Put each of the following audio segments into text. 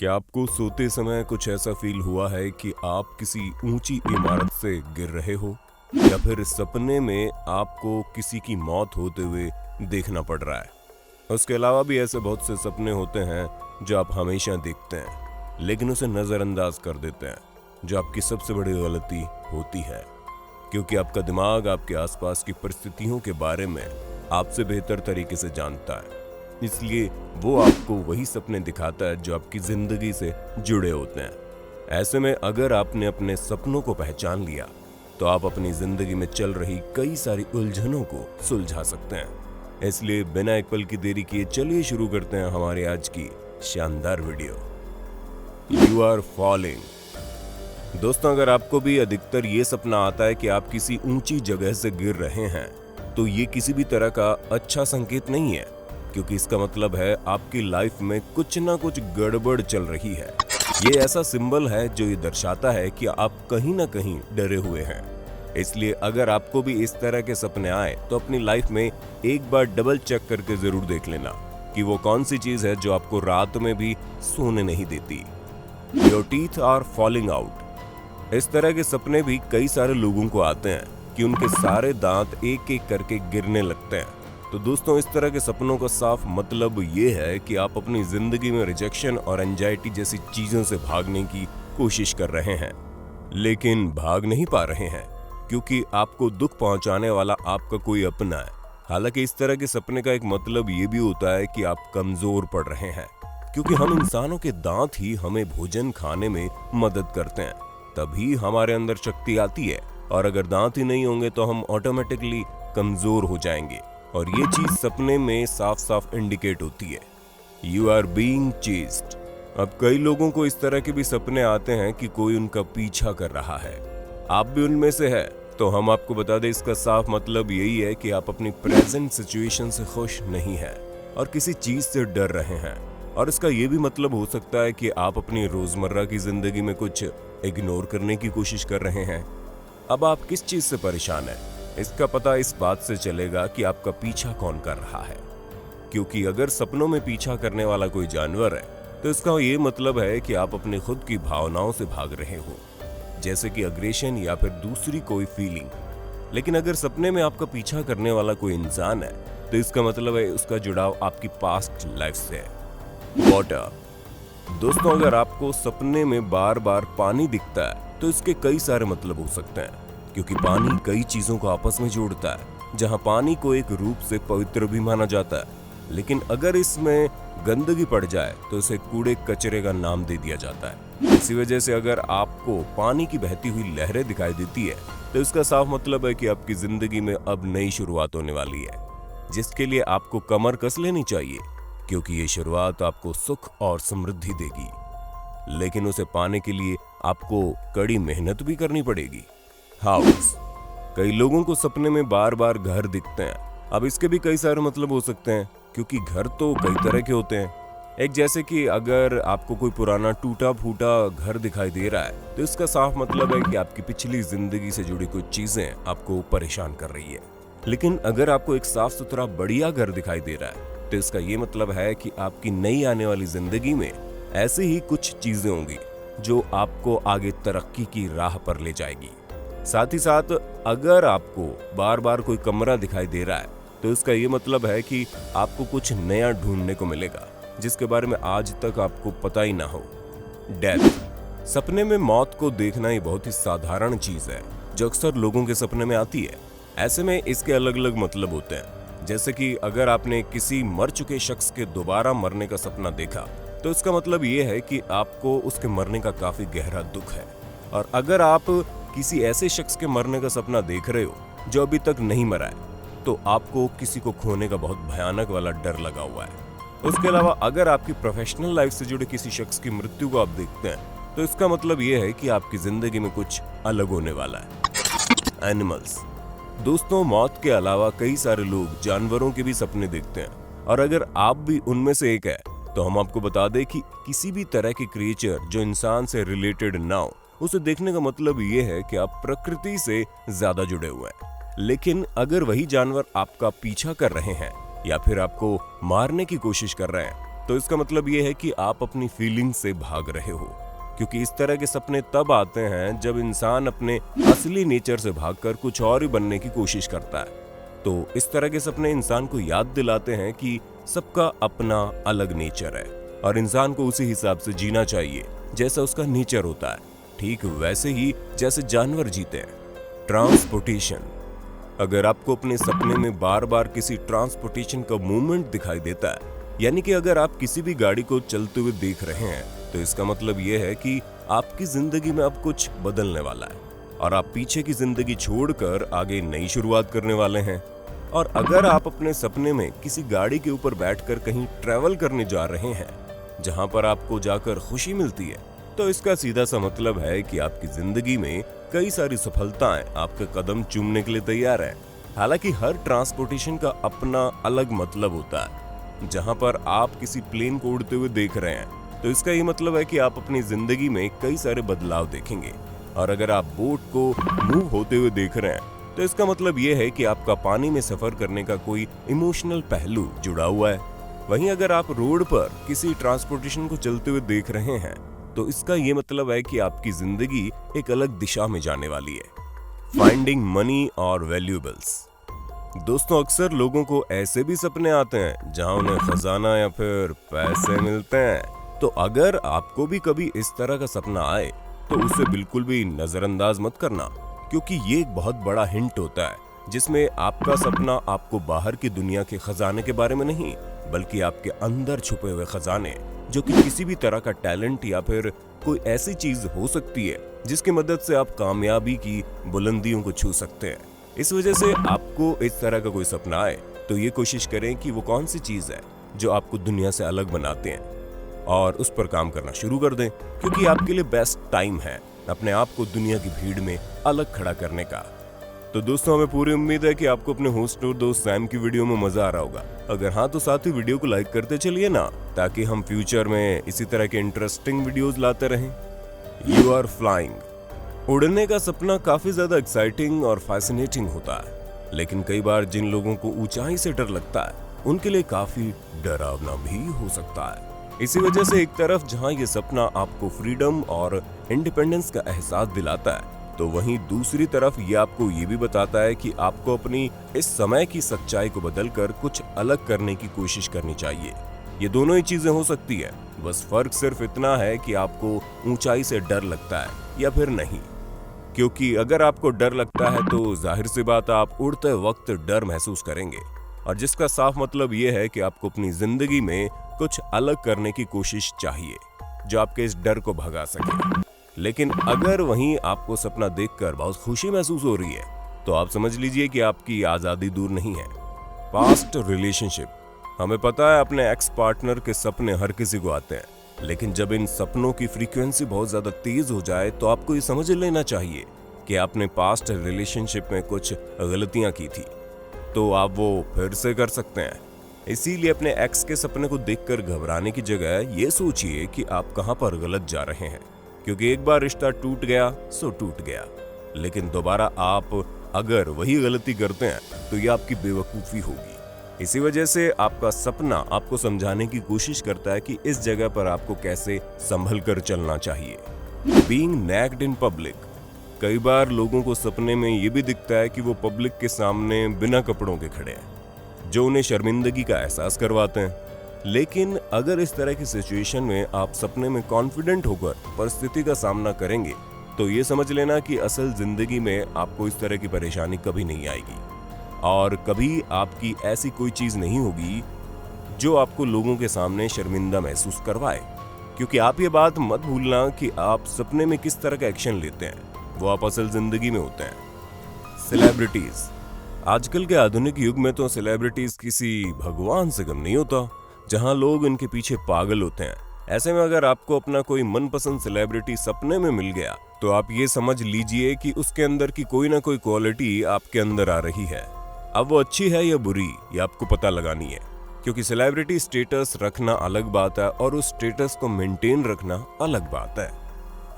क्या आपको सोते समय कुछ ऐसा फील हुआ है कि आप किसी ऊंची इमारत से गिर रहे हो, या फिर सपने में आपको किसी की मौत होते हुए देखना पड़ रहा है? उसके अलावा भी ऐसे बहुत से सपने होते हैं जो आप हमेशा देखते हैं लेकिन उसे नजरअंदाज कर देते हैं, जो आपकी सबसे बड़ी गलती होती है, क्योंकि आपका दिमाग आपके आसपास की परिस्थितियों के बारे में आपसे बेहतर तरीके से जानता है। इसलिए वो आपको वही सपने दिखाता है जो आपकी जिंदगी से जुड़े होते हैं। ऐसे में अगर आपने अपने सपनों को पहचान लिया तो आप अपनी जिंदगी में चल रही कई सारी उलझनों को सुलझा सकते हैं। इसलिए बिना एक पल की देरी किए चलिए शुरू करते हैं हमारी आज की शानदार वीडियो। You are falling. दोस्तों, अगर आपको भी अधिकतर ये सपना आता है कि आप किसी ऊंची जगह से गिर रहे हैं तो ये किसी भी तरह का अच्छा संकेत नहीं है, क्योंकि इसका मतलब है आपकी लाइफ में कुछ ना कुछ गड़बड़ चल रही है। ये ऐसा सिंबल है जो ये दर्शाता है कि आप कहीं ना कहीं डरे हुए हैं। इसलिए अगर आपको भी इस तरह के सपने आए तो अपनी लाइफ में एक बार डबल चेक करके जरूर देख लेना कि वो कौन सी चीज है जो आपको रात में भी सोने नहीं देती। Your teeth are falling out. इस तरह के सपने भी कई सारे लोगों को आते हैं कि उनके सारे दांत एक एक करके गिरने लगते हैं। तो दोस्तों, इस तरह के सपनों का साफ मतलब ये है कि आप अपनी जिंदगी में रिजेक्शन और एंजाइटी जैसी चीजों से भागने की कोशिश कर रहे हैं, लेकिन भाग नहीं पा रहे हैं क्योंकि आपको दुख पहुंचाने वाला आपका कोई अपना है। हालांकि इस तरह के सपने का एक मतलब ये भी होता है कि आप कमजोर पड़ रहे हैं, क्योंकि हम इंसानों के दांत ही हमें भोजन खाने में मदद करते हैं, तभी हमारे अंदर शक्ति आती है। और अगर दांत ही नहीं होंगे तो हम ऑटोमेटिकली कमजोर हो जाएंगे, और ये चीज सपने में साफ साफ इंडिकेट होती है। You are being chased. अब कई लोगों को इस तरह के भी सपने आते हैं कि कोई उनका पीछा कर रहा है। आप भी उनमें से है तो हम आपको बता दें, इसका साफ मतलब यही है कि आप अपनी प्रेजेंट सिचुएशन से खुश नहीं है और किसी चीज से डर रहे हैं। और इसका ये भी मतलब हो सकता है कि आप अपनी रोजमर्रा की जिंदगी में कुछ इग्नोर करने की कोशिश कर रहे हैं। अब आप किस चीज से परेशान है, इसका पता इस बात से चलेगा कि आपका पीछा कौन कर रहा है। क्योंकि अगर सपनों में पीछा करने वाला कोई जानवर है तो इसका ये मतलब है कि आप अपने खुद की भावनाओं से भाग रहे हो, जैसे कि अग्रेशन या फिर दूसरी कोई फीलिंग। लेकिन अगर सपने में आपका पीछा करने वाला कोई इंसान है तो इसका मतलब है उसका जुड़ाव आपकी पास्ट लाइफ से है। वाटर। दोस्तों, अगर आपको सपने में बार बार पानी दिखता है तो इसके कई सारे मतलब हो सकते हैं, क्योंकि पानी कई चीजों को आपस में जोड़ता है। जहां पानी को एक रूप से पवित्र भी माना जाता है, लेकिन अगर इसमें गंदगी पड़ जाए तो इसे कूड़े कचरे का नाम दे दिया जाता है। इसी वजह से अगर आपको पानी की बहती हुई लहरें दिखाई देती है तो इसका साफ मतलब है कि आपकी जिंदगी में अब नई शुरुआत होने वाली है, जिसके लिए आपको कमर कस लेनी चाहिए, क्योंकि ये शुरुआत आपको सुख और समृद्धि देगी। लेकिन उसे पाने के लिए आपको कड़ी मेहनत भी करनी पड़ेगी। हाउस। कई लोगों को सपने में बार बार घर दिखते हैं। अब इसके भी कई सारे मतलब हो सकते हैं, क्योंकि घर तो कई तरह के होते हैं। एक जैसे कि अगर आपको कोई पुराना टूटा फूटा घर दिखाई दे रहा है तो इसका साफ मतलब है कि आपकी पिछली जिंदगी से जुड़ी कुछ चीजें आपको परेशान कर रही है। लेकिन अगर आपको एक साफ सुथरा बढ़िया घर दिखाई दे रहा है तो इसका ये मतलब है कि आपकी नई आने वाली जिंदगी में ऐसी ही कुछ चीजें होंगी जो आपको आगे तरक्की की राह पर ले जाएगी। साथ ही साथ अगर आपको बार बार कोई कमरा दिखाई दे रहा है तो इसका ये मतलब है कि आपको कुछ नया ढूंढने को मिलेगा, जिसके बारे में आज तक आपको पता ही ना हो। डेथ। सपने में मौत को देखना ही बहुत ही साधारण चीज है जो अक्सर लोगों के सपने में आती है। ऐसे में इसके अलग अलग मतलब होते हैं, जैसे कि अगर आपने किसी मर चुके शख्स के दोबारा मरने का सपना देखा तो इसका मतलब ये है कि आपको उसके मरने का काफी गहरा दुख है। और अगर आप किसी ऐसे शख्स के मरने का सपना देख रहे हो जो अभी तक नहीं मरा है तो आपको किसी को खोने का बहुत भयानक वाला डर लगा हुआ है। उसके अलावा अगर आपकी प्रोफेशनल लाइफ से जुड़े किसी शख्स की मृत्यु को आप देखते हैं तो इसका मतलब यह है कि आपकी जिंदगी में कुछ अलग होने वाला है। एनिमल्स। दोस्तों, मौत के अलावा कई सारे लोग जानवरों के भी सपने देखते हैं, और अगर आप भी उनमें से एक है तो हम आपको बता दें कि किसी भी तरह की क्रिएचर जो इंसान से रिलेटेड ना हो उसे देखने का मतलब ये है कि आप प्रकृति से ज्यादा जुड़े हुए हैं। लेकिन अगर वही जानवर आपका पीछा कर रहे हैं या फिर आपको मारने की कोशिश कर रहे हैं तो इसका मतलब ये है कि आप अपनी फीलिंग से भाग रहे हो, क्योंकि इस तरह के सपने तब आते हैं जब इंसान अपने असली नेचर से भागकर कुछ और ही बनने की कोशिश करता है। तो इस तरह के सपने इंसान को याद दिलाते हैं कि सबका अपना अलग नेचर है और इंसान को उसी हिसाब से जीना चाहिए जैसा उसका नेचर होता है, ठीक वैसे ही जैसे जानवर जीते हैं। ट्रांसपोर्टेशन। अगर आपको अपने सपने में बार बार किसी ट्रांसपोर्टेशन का मूवमेंट दिखाई देता है, यानी कि अगर आप किसी भी गाड़ी को चलते हुए देख रहे हैं, तो इसका मतलब यह है कि आपकी जिंदगी में अब कुछ बदलने वाला है और आप पीछे की जिंदगी छोड़कर आगे नई शुरुआत करने वाले हैं। और अगर आप अपने सपने में किसी गाड़ी के ऊपर बैठकर कहीं ट्रैवल करने जा रहे हैं जहां पर आपको जाकर खुशी मिलती है, तो इसका सीधा सा मतलब है कि आपकी जिंदगी में कई सारी सफलताएं आपके कदम चूमने के लिए तैयार हैं। हालांकि हर ट्रांसपोर्टेशन का अपना अलग मतलब होता है। जहां पर आप किसी प्लेन को उड़ते हुए देख रहे हैं, तो इसका ये मतलब है कि आप अपनी जिंदगी में कई सारे बदलाव देखेंगे। और अगर आप बोट को मूव होते हुए देख रहे हैं, तो इसका मतलब ये है कि आपका पानी में सफर करने का कोई इमोशनल पहलू जुड़ा हुआ है। वहीं अगर आप रोड पर किसी ट्रांसपोर्टेशन को चलते हुए देख रहे हैं, तो इसका ये मतलब है कि आपकी जिंदगी एक अलग दिशा में जाने वाली है। फाइंडिंग मनी और वैल्यूएबल्स। दोस्तों, अक्सर लोगों को ऐसे भी सपने आते हैं जहां उन्हें खजाना या फिर पैसे मिलते हैं। तो अगर आपको भी कभी इस तरह का सपना आए, तो उसे बिल्कुल भी नजरअंदाज मत करना, क्योंकि ये एक बहुत बड़ा हिंट होता है जिसमें आपका सपना आपको बाहर की दुनिया के खजाने के बारे में नहीं, बल्कि आपके अंदर छुपे हुए खजाने, जो कि किसी भी तरह का टैलेंट या फिर कोई ऐसी चीज हो सकती है जिसकी मदद से आप कामयाबी की बुलंदियों को छू सकते हैं। इस वजह से आपको इस तरह का कोई सपना आए, तो ये कोशिश करें कि वो कौन सी चीज है जो आपको दुनिया से अलग बनाते हैं और उस पर काम करना शुरू कर दें, क्योंकि आपके लिए बेस्ट टाइम है अपने आप को दुनिया की भीड़ में अलग खड़ा करने का। तो दोस्तों, हमें पूरी उम्मीद है कि आपको अपने होस्ट और दोस्त सैम की वीडियो में मजा आ रहा होगा। अगर हाँ, तो साथ ही वीडियो को लाइक करते चलिए ना, ताकि हम फ्यूचर में इसी तरह के इंटरेस्टिंग वीडियोस लाते रहें। You are flying. उड़ने का सपना काफी ज्यादा एक्साइटिंग और फैसिनेटिंग होता है, लेकिन कई बार जिन लोगों को ऊंचाई से डर लगता है, उनके लिए काफी डरावना भी हो सकता है। इसी वजह से एक तरफ जहां ये सपना आपको फ्रीडम और इंडिपेंडेंस का एहसास दिलाता है, तो वहीं दूसरी तरफ ये आपको ये भी बताता है कि आपको अपनी इस समय की सच्चाई को बदलकर कुछ अलग करने की कोशिश करनी चाहिए। ये दोनों ही चीजें हो सकती है, बस फर्क सिर्फ इतना है कि आपको ऊंचाई से डर लगता है या फिर नहीं। क्योंकि अगर आपको डर लगता है, तो जाहिर सी बात आप उड़ते वक्त डर महसूस करेंगे, और जिसका साफ मतलब ये है कि आपको अपनी जिंदगी में कुछ अलग करने की कोशिश चाहिए जो आपके इस डर को भगा सके। लेकिन अगर वहीं आपको सपना देखकर बहुत खुशी महसूस हो रही है, तो आप समझ लीजिए कि आपकी आजादी दूर नहीं है। Past relationship. हमें पता है अपने एक्स पार्टनर के सपने हर किसी को आते हैं, लेकिन जब इन सपनों की फ्रीक्वेंसी बहुत ज्यादा तेज हो जाए, तो आपको ये समझ लेना चाहिए कि आपने पास्ट रिलेशनशिप में कुछ गलतियां की थी, तो आप वो फिर से कर सकते हैं। इसीलिए अपने एक्स के सपने को देखकर घबराने की जगह ये सोचिए कि आप कहां पर गलत जा रहे हैं, क्योंकि एक बार रिश्ता टूट गया सो टूट गया, लेकिन दोबारा आप अगर वही गलती करते हैं, तो ये आपकी बेवकूफी होगी। इसी वजह से आपका सपना आपको समझाने की कोशिश करता है कि इस जगह पर आपको कैसे संभल कर चलना चाहिए। Being naked in public. कई बार लोगों को सपने में ये भी दिखता है कि वो पब्लिक के सामने बिना कपड़ों के खड़े हैं, जो उन्हें शर्मिंदगी का एहसास करवाते हैं। लेकिन अगर इस तरह की सिचुएशन में आप सपने में कॉन्फिडेंट होकर परिस्थिति का सामना करेंगे, तो ये समझ लेना कि असल जिंदगी में आपको इस तरह की परेशानी कभी नहीं आएगी, और कभी आपकी ऐसी कोई चीज नहीं होगी जो आपको लोगों के सामने शर्मिंदा महसूस करवाए। क्योंकि आप ये बात मत भूलना कि आप सपने में किस तरह का एक्शन लेते हैं, वो आप असल जिंदगी में होते हैं। सेलिब्रिटीज। आजकल के आधुनिक युग में तो सेलिब्रिटीज किसी भगवान से कम नहीं होता, जहां लोग इनके पीछे पागल होते हैं। ऐसे में अगर आपको अपना कोई मनपसंद सेलिब्रिटी सपने में मिल गया, तो आप ये समझ लीजिए कि उसके अंदर की कोई ना कोई क्वालिटी आपके अंदर आ रही है। अब वो अच्छी है या बुरी, ये आपको पता लगानी है, क्योंकि सेलिब्रिटी स्टेटस रखना अलग बात है और उस स्टेटस को मेंटेन रखना अलग बात है।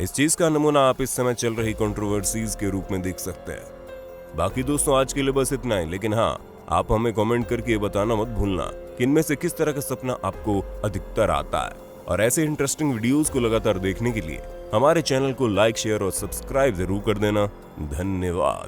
इस चीज का नमूना आप इस समय चल रही कंट्रोवर्सीज के रूप में देख सकते हैं। बाकी दोस्तों, आज के लिए बस इतना ही, लेकिन हाँ, आप हमें कमेंट करके बताना मत भूलना कि इनमें से किस तरह का सपना आपको अधिकतर आता है। और ऐसे इंटरेस्टिंग वीडियोस को लगातार देखने के लिए हमारे चैनल को लाइक, शेयर और सब्सक्राइब जरूर कर देना। धन्यवाद।